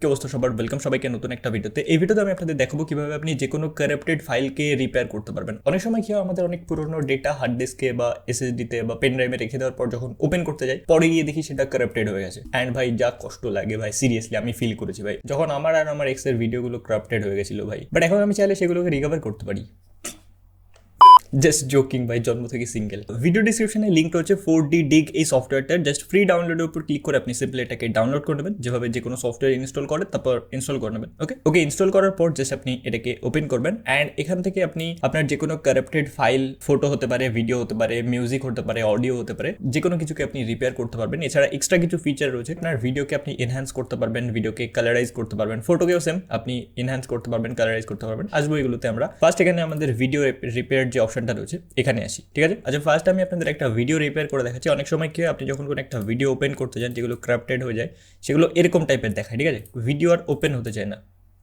কি অবস্থা সবার, ওয়েলকাম সবাইকে নতুন একটা ভিডিওতে। এই ভিডিওতে আমি আপনাদের দেখাবো কিভাবে আপনি যে কোনো কারাপ্টেড ফাইলকে রিপেয়ার করতে পারবেন। অনেক সময় কি হয়, আমাদের অনেক পুরনো ডেটা হার্ড ডিস্কে বা এসএসডিতে বা পেন ড্রাইভে রেখে দেওয়ার পর যখন ওপেন করতে যাই, পরে গিয়ে দেখি সেটা কারাপ্টেড হয়ে গেছে। অ্যান্ড ভাই যা কষ্ট লাগে ভাই, সিরিয়াসলি আমি ফিল করেছি ভাই, যখন আমার আর আমার এক্সের ভিডিওগুলো কারাপ্টেড হয়ে গেছিল ভাই। বাট এখন আমি চাইলে সেগুলোকে রিকভার করতে পারি। জাস্ট জোকিং ভাই, জন্ম থেকে সিঙ্গেল। ভিডিও ডিসক্রিপশনে লিঙ্ক হচ্ছে 4D dig এই সফটওয়্যারটার। জাস্ট ফ্রি ডাউনলোডের উপর ক্লিক করে আপনি সিম্পলি এটাকে ডাউনলোড করে নেবেন, যেভাবে যে কোনো সফটওয়্যার ইনস্টল করে তারপর ইনস্টল করে নেবেন। ওকে ইনস্টল করার পর জাস্ট আপনি এটাকে ওপেন করবেন অ্যান্ড এখান থেকে আপনি আপনার যে কোনো কারাপ্টেড ফাইল, ফটো হতে পারে, ভিডিও হতে পারে, মিউজিক হতে পারে, অডিও হতে পারে, যে কোনো কিছুকে আপনি রিপেয়ার করতে পারবেন। এছাড়া এক্সট্রা কিছু ফিচার রয়েছে। আপনার ভিডিওকে আপনি এনহ্যান্স করতে পারবেন, ভিডিওকে কালারাইজ করতে পারবেন, ফটোকেও সেম আপনি এনহ্যান্স করতে পারবেন, কালারাইজ করতে পারবেন। আসবো এগুলোতে আমরা। ফার্স্ট এখানে আমাদের ভিডিও রিপেয়ার যে অপশনটা রয়েছে এখানে আসি, ঠিক আছে। আচ্ছা, ফার্স্ট আমি আপনাদের একটা ভিডিও রিপেয়ার করে দেখাচ্ছি। অনেক সময় কি হয়, আপনি যখন কোনো একটা ভিডিও ওপেন করতে যান যেগুলো কারাপ্টেড হয়ে যায়, সেগুলো এরকম টাইপের দেখায়, ঠিক আছে। ভিডিও আর ওপেন হতে চায় না,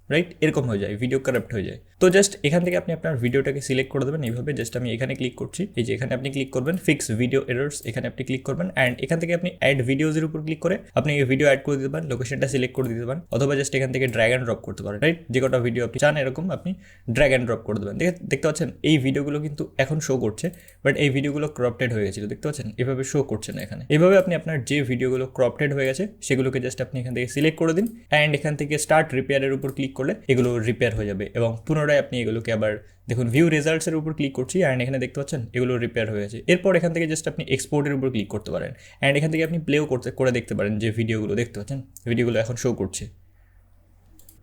রাইট, এরকম হয়ে যায়, ভিডিও কারাপ্ট হয়ে যায়। তো জাস্ট এখান থেকে আপনি আপনার ভিডিওটাকে সিলেক্ট করে দেবেন এইভাবে। জাস্ট আমি এখানে ক্লিক করছি, এই যে এখানে আপনি ক্লিক করবেন ফিক্স ভিডিও এরর্স, এখানে আপনি ক্লিক করবেন অ্যান্ড এখান থেকে আপনি অ্যাড ভিডিওজের উপর ক্লিক করে আপনি এই ভিডিও অ্যাড করে দিতে পারেন, লোকেশনটা সিলেক্ট করে দিতে পারেন, অথবা জাস্ট এখান থেকে ড্র্যাগ অ্যান্ড ড্রপ করতে পারেন, রাইট। যে কটা ভিডিও আপনি চান এরকম আপনি ড্র্যাগ অ্যান্ড ড্রপ করে দেবেন। দেখতে পাচ্ছেন এই ভিডিওগুলো কিন্তু এখন শো করছে, বাট এই ভিডিওগুলো ক্রপটেড হয়ে গেছিল, দেখতে পাচ্ছেন এভাবে শো করছে না এখানে। এভাবে আপনি আপনার যে ভিডিওগুলো ক্রপটেড হয়ে গেছে সেগুলোকে জাস্ট আপনি এখান থেকে সিলেক্ট করে দিন অ্যান্ড এখান থেকে স্টার্ট রিপেয়ারের উপর ক্লিক করলে এগুলো রিপেয়ার হয়ে যাবে এবং পুনরায় আপনি এগুলোকে আবার দেখুন ভিউ রেজাল্টসের উপর ক্লিক করছি অ্যান্ড এখানে দেখতে পাচ্ছেন এগুলো রিপেয়ার হয়ে গেছে। এরপর এখান থেকে জাস্ট আপনি এক্সপোর্টের উপর ক্লিক করতে পারেন অ্যান্ড এখান থেকে আপনি প্লেও করে দেখতে পারেন যে ভিডিওগুলো দেখতে পাচ্ছেন, ভিডিওগুলো এখন শো করছে।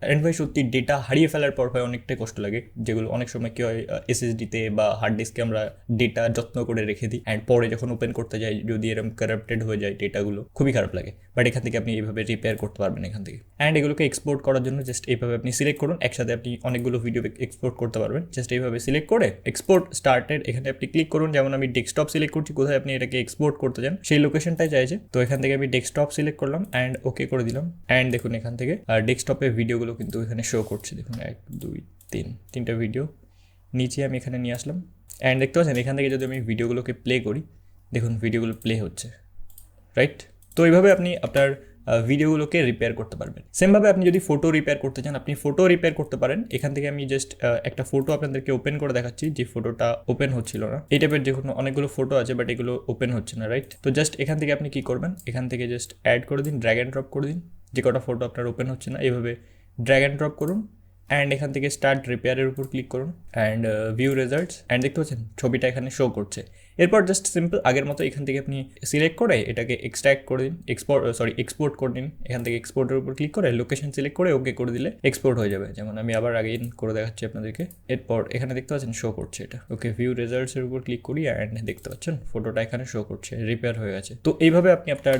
অ্যান্ড ভাই সত্যি ডেটা হারিয়ে ফেলার পর ভাই অনেকটাই কষ্ট লাগে, যেগুলো অনেক সময় কী হয় এসএসডিতে বা হার্ড ডিস্কে আমরা ডেটা যত্ন করে রেখে দিই অ্যান্ড পরে যখন ওপেন করতে যাই যদি এরকম কারাপ্টেড হয়ে যায় ডেটাগুলো, খুবই খারাপ লাগে। বাট এখান থেকে আপনি এইভাবে রিপেয়ার করতে পারবেন এখান থেকে। অ্যান্ড এগুলোকে এক্সপোর্ট করার জন্য জাস্ট এইভাবে আপনি সিলেক্ট করুন, একসাথে আপনি অনেকগুলো ভিডিও এক্সপোর্ট করতে পারবেন। জাস্ট এইভাবে সিলেক্ট করে এক্সপোর্ট স্টার্টেড এখানে আপনি ক্লিক করুন। যেমন আমি ডেস্কটপ সিলেক্ট করছি, কোথায় আপনি এটাকে এক্সপোর্ট করতে চান সেই লোকেশনটাই চাইছে। তো এখান থেকে আমি ডেস্কটপ সিলেক্ট করলাম অ্যান্ড ওকে করে দিলাম অ্যান্ড দেখুন এখান থেকে ডেস্কটপের ভিডিওগুলো কিন্তু এখানে শো করছে। দেখুন 1 2 3 তিনটা ভিডিও নিচে আমি এখানে নিয়ে আসলাম অ্যান্ড দেখতে পাচ্ছেন এখান থেকে যদি আমি ভিডিওগুলোকে প্লে করি, দেখুন ভিডিওগুলো প্লে হচ্ছে, রাইট। তো এইভাবে আপনি আপনার ভিডিওগুলোকে রিপেয়ার করতে পারবেন। সেমভাবে আপনি যদি ফটো রিপেয়ার করতে চান আপনি ফটো রিপেয়ার করতে পারেন। এখান থেকে আমি জাস্ট একটা ফটো আপনাদেরকে ওপেন করে দেখাচ্ছি, যে ফটোটা ওপেন হচ্ছিল না। এই টাইপের দেখুন অনেকগুলো ফটো আছে বাট এগুলো ওপেন হচ্ছে না, রাইট। তো জাস্ট এখান থেকে আপনি কি করবেন, এখান থেকে জাস্ট অ্যাড করে দিন, ড্র্যাগ অ্যান্ড ড্রপ করে দিন, যে কটা ফটো আপনার ওপেন হচ্ছে না এইভাবে ড্র্যাগ অ্যান্ড ড্রপ করুন অ্যান্ড এখান থেকে স্টার্ট রিপেয়ারের উপর ক্লিক করুন অ্যান্ড ভিউ রেজাল্টস অ্যান্ড দেখতে পাচ্ছেন ছবিটা এখানে শো করছে। এরপর জাস্ট সিম্পল আগের মতো এখান থেকে আপনি সিলেক্ট করে এটাকে এক্সট্র্যাক্ট করে দিন, এক্সপোর্ট করে দিন। এখান থেকে এক্সপোর্টের উপর ক্লিক করে লোকেশন সিলেক্ট করে ওকে করে দিলে এক্সপোর্ট হয়ে যাবে। যেমন আমি আবার আগেইন করে দেখাচ্ছি আপনাদেরকে। এরপর এখানে দেখতে পাচ্ছেন শো করছে এটা। ওকে ভিউ রেজাল্টসের উপর ক্লিক করি অ্যান্ড দেখতে পাচ্ছেন ফটোটা এখানে শো করছে, রিপেয়ার হয়ে গেছে। তো এইভাবে আপনি আপনার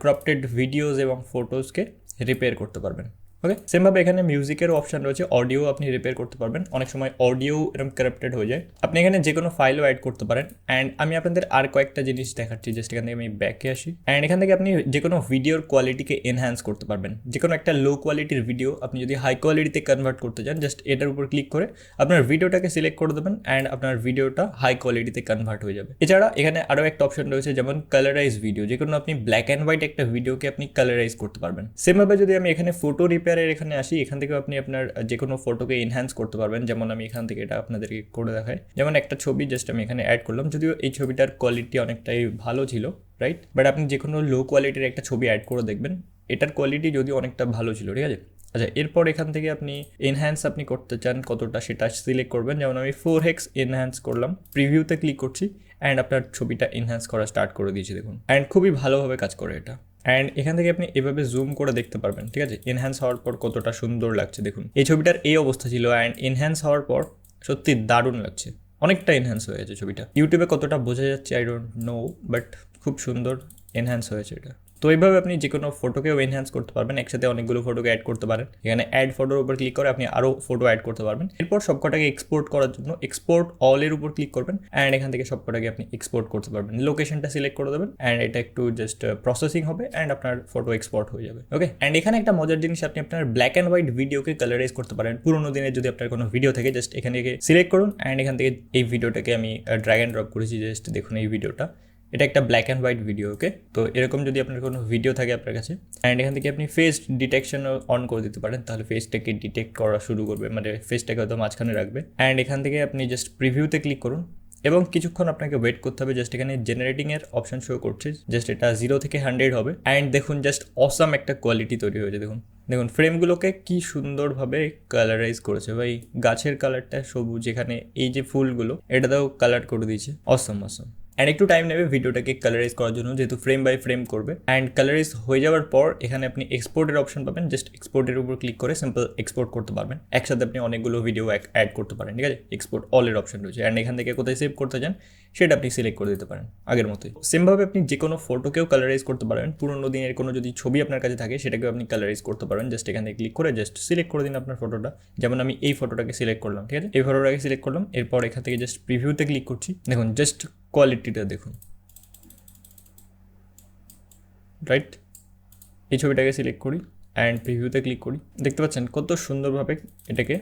ক্রপটেড ভিডিওস এবং ফটোসকে রিপেয়ার করতে পারবেন। ওকে, সেমভাবে এখানে মিউজিকেরও অপশন রয়েছে, অডিও আপনি রিপেয়ার করতে পারবেন। অনেক সময় অডিও এরকম কারাপ্টেড হয়ে যায়, আপনি এখানে যে কোনো ফাইলও অ্যাড করতে পারেন। অ্যান্ড আমি আপনাদের আর কয়েকটা জিনিস দেখাচ্ছি, জাস্ট এখান থেকে আমি ব্যাকে আসি অ্যান্ড এখান থেকে আপনি যে কোনো ভিডিওর কোয়ালিটিকে এনহ্যান্স করতে পারবেন। যে কোনো একটা লো কোয়ালিটির ভিডিও আপনি যদি হাই কোয়ালিটিতে কনভার্ট করতে চান, জাস্ট এটার উপর ক্লিক করে আপনার ভিডিওটাকে সিলেক্ট করে দেবেন অ্যান্ড আপনার ভিডিওটা হাই কোয়ালিটিতে কনভার্ট হয়ে যাবে। এছাড়া এখানে আরও একটা অপশন রয়েছে যেমন কালারাইজ ভিডিও, যে কোনো আপনি ব্ল্যাক অ্যান্ড হোয়াইট একটা ভিডিওকে আপনি কালারাইজ করতে পারবেন। সেমভাবে যদি আমি এখানে ফটো রিপেয়ারের এখানে আসি, এখান থেকে আপনি আপনার যে কোনো ফটোকে এনহ্যান্স করতে পারবেন। যেমন আমি এখান থেকে এটা আপনাদেরকে করে দেখাই, যেমন একটা ছবি জাস্ট আমি এখানে অ্যাড করলাম, যদিও এই ছবিটার কোয়ালিটি অনেকটাই ভালো ছিল, রাইট। বাট আপনি যে কোনো লো কোয়ালিটির একটা ছবি অ্যাড করে দেখবেন, এটার কোয়ালিটি যদিও অনেকটা ভালো ছিল, ঠিক আছে। আচ্ছা, এরপর এখান থেকে আপনি এনহ্যান্স আপনি করতে চান কতটা সেটা সিলেক্ট করবেন। যেমন আমি 4x এনহ্যান্স করলাম, প্রিভিউতে ক্লিক করছি অ্যান্ড আপনার ছবিটা এনহ্যান্স করা স্টার্ট করে দিয়েছি, দেখুন। অ্যান্ড খুবই ভালোভাবে কাজ করে এটা। অ্যান্ড এখান থেকে আপনি এভাবে জুম করে দেখতে পারবেন, ঠিক আছে, এনহ্যান্স হওয়ার পর কতটা সুন্দর লাগছে। দেখুন এই ছবিটার এই অবস্থা ছিল অ্যান্ড এনহ্যান্স হওয়ার পর সত্যি দারুণ লাগছে, অনেকটা এনহ্যান্স হয়ে গেছে ছবিটা। ইউটিউবে কতটা বোঝা যাচ্ছে আই ডোন্ট নো, বাট খুব সুন্দর এনহ্যান্স হয়েছে এটা। তো এইভাবে আপনি যে কোনো ফটোকেও এনহ্যান্স করতে পারবেন, একসাথে অনেকগুলো ফটোকে অ্যাড করতে পারেন। এখানে অ্যাড ফটোর উপর ক্লিক করে আপনি আরও ফটো অ্যাড করতে পারবেন। এরপর সবকটাকে এক্সপোর্ট করার জন্য এক্সপোর্ট অলের উপর ক্লিক করবেন অ্যান্ড এখান থেকে সবকটাকে আপনি এক্সপোর্ট করতে পারবেন। লোকেশনটা সিলেক্ট করে দেবেন অ্যান্ড এটা একটু জাস্ট প্রসেসিং হবে অ্যান্ড আপনার ফটো এক্সপোর্ট হয়ে যাবে। ওকে, অ্যান্ড এখানে একটা মজার জিনিস, আপনি আপনার ব্ল্যাক অ্যান্ড হোয়াইট ভিডিওকে কালারাইজ করতে পারেন। পুরোনো দিনের যদি আপনার কোনো ভিডিও থেকে জাস্ট এখান থেকে সিলেক্ট করুন অ্যান্ড এখান থেকে এই ভিডিওটাকে আমি ড্র্যাগ অ্যান্ড ড্রপ করেছি, জাস্ট দেখুন এই ভিডিওটা এটা একটা ব্ল্যাক অ্যান্ড হোয়াইট ভিডিও, ওকে। তো এরকম যদি আপনার কোনো ভিডিও থাকে আপনার কাছে, অ্যান্ড এখান থেকে আপনি ফেস ডিটেকশন অন করে দিতে পারেন, তাহলে ফেসটাকে ডিটেক্ট করা শুরু করবে, মানে ফেসটাকে হয়তো মাঝখানে রাখবে। অ্যান্ড এখান থেকে আপনি জাস্ট প্রিভিউতে ক্লিক করুন এবং কিছুক্ষণ আপনাকে ওয়েট করতে হবে। জাস্ট এখানে জেনারেটিংয়ের অপশন শো করছে, জাস্ট এটা 0 থেকে 100 হবে। অ্যান্ড দেখুন জাস্ট অসাম একটা কোয়ালিটি তৈরি হয়েছে। দেখুন ফ্রেমগুলোকে কি সুন্দরভাবে কালারাইজ করেছে ভাই। গাছের কালারটা সবুজ, এখানে এই যে ফুলগুলো এটাতেও কালার করে দিয়েছে। অসম। অ্যান্ড একটু টাইম নেবে ভিডিওটাকে কালারাইজ করার জন্য, যেহেতু ফ্রেম বাই ফ্রেম করবে। অ্যান্ড কালারাইজ হয়ে যাওয়ার পর এখানে আপনি এক্সপোর্টের অপশন পাবেন, জাস্ট এক্সপোর্টের উপর ক্লিক করে সিম্পল এক্সপোর্ট করতে পারবেন। একসাথে আপনি অনেকগুলো ভিডিও অ্যাড করতে পারেন, ঠিক আছে। এক্সপোর্ট অলের অপশন রয়েছে। অ্যান্ড এখান থেকে কোথায় সেভ করতে চান সেটা আপনি সিলেক্ট করে দিতে পারেন আগের মতোই। সেমভাবে আপনি যে কোনো ফটোকেও কালারাইজ করতে পারবেন। পুরোনো দিনের কোনো যদি ছবি আপনার কাছে থাকে সেটাকেও আপনি কালারাইজ করতে পারবেন। জাস্ট এখানে ক্লিক করে জাস্ট সিলেক্ট করে দিন আপনার ফটোটা। যেমন আমি এই ফটোটাকে সিলেক্ট করলাম, ঠিক আছে, এই ফটোটাকে সিলেক্ট করলাম। এরপর এখান থেকে জাস্ট প্রিভিউতে ক্লিক করছি। দেখুন জাস্ট কোয়ালিটিটা দেখুন, রাইট। এই ছবিটাকে সিলেক্ট করি অ্যান্ড প্রিভিউতে ক্লিক করি। দেখতে পাচ্ছেন কত সুন্দরভাবে এটাকে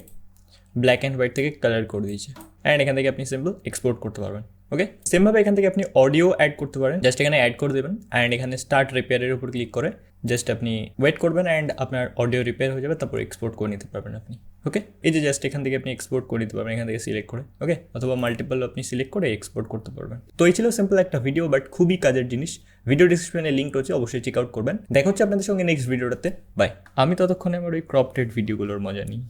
ব্ল্যাক অ্যান্ড হোয়াইট থেকে কালার করে দিয়েছে। অ্যান্ড এখান থেকে আপনি সিম্পল এক্সপোর্ট করতে পারবেন, ওকে। সেমভাবে এখান থেকে আপনি অডিও অ্যাড করতে পারেন। জাস্ট এখানে অ্যাড করে দেবেন অ্যান্ড এখানে স্টার্ট রিপেয়ারের উপর ক্লিক করে জাস্ট আপনি ওয়েট করবেন অ্যান্ড আপনার অডিও রিপেয়ার হয়ে যাবে, তারপর এক্সপোর্ট করে নিতে পারবেন আপনি, ওকে। এই যে জাস্ট এখান থেকে আপনি এক্সপোর্ট করে দিতে পারবেন এখান থেকে সিলেক্ট করে, ওকে, অথবা মাল্টিপল আপনি সিলেক্ট করে এক্সপোর্ট করতে পারবেন। তো এই ছিল সিম্পল একটা ভিডিও, বাট খুবই কাজের জিনিস। ভিডিও ডিসক্রিপশনে লিঙ্ক রয়েছে, অবশ্যই চেক আউট করবেন। দেখা হচ্ছে আপনাদের সঙ্গে নেক্সট ভিডিওটাতে, বাই। আমি ততক্ষণে আমার ওই ক্রপটেড ভিডিওগুলোর মজা নিই।